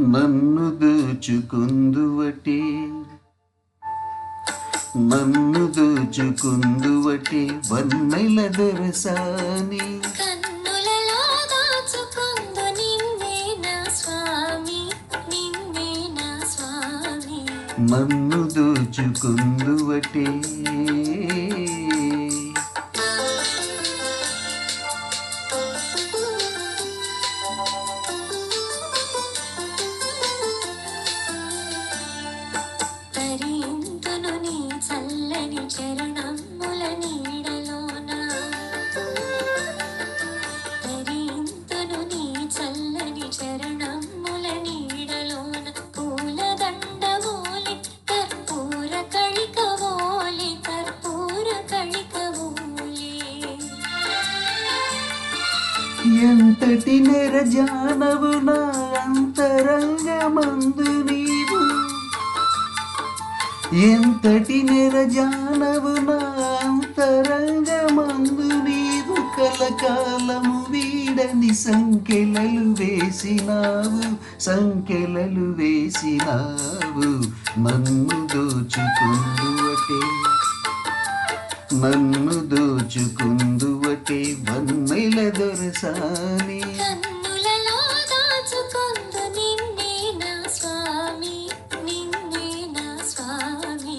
నన్ను దోచుకుందువటే నన్ను దోచుకుందువటే వన్నెల దొరసాని కన్నులలో దాచుకుందు నిన్నే నా స్వామి నిన్నే నా స్వామి నన్ను దోచుకుందువటే తరింతును నీ చల్లని చరణముల నీడలోన తరింతును నీ చల్లని చరణముల నీడలోన పూలదండవోలి కర్పూర కళికవోలి కర్పూర కళికవోలి ఎంతటి నెరజానవు నా అంతరంగమందు నీవు ఎంతటి నెరజానవు నా అంతరంగమందు నీవు కలకాలము వీడని సంఖ్యలలు వేసినావు నన్ను దోచుకుందువటే వన్నెల దొరసాని కన్నులలో దాచుకుందు నిన్నే నా స్వామి నిన్నే నా స్వామి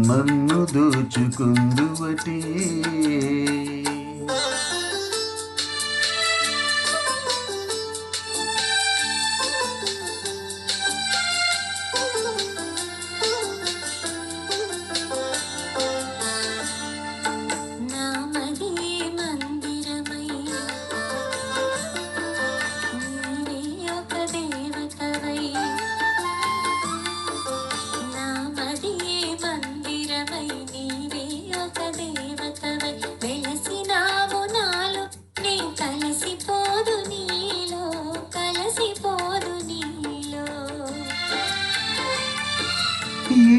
నన్ను దోచుకుందువటే నా మదియే మందిరమై నీవే ఒక దేవతవై నా మదియే మందిరమై నీవే ఒక దేవతవై వెలసినావు నాలో నీ కలిసిపోదు నీలో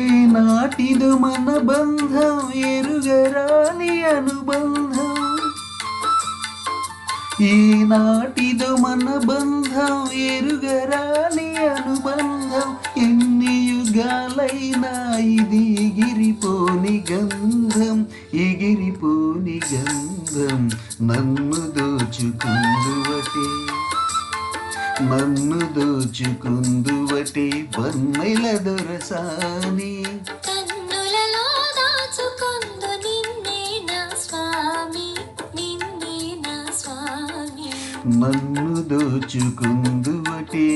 ఏనాటిదు మన బంధం ఎరుగరాని అనుబంధం ఏనాటిదు మన బంధం ఎరుగరాని అనుబంధం ఎన్ని యుగాలైనా ఇది ఎగిరిపోని గంధం నన్ను దోచుకుందువటే వన్నెల దొరసాని కన్నులలో దాచుకుందు నిన్నే నా స్వామి నిన్నే నా స్వామి నన్ను దోచుకుందువటే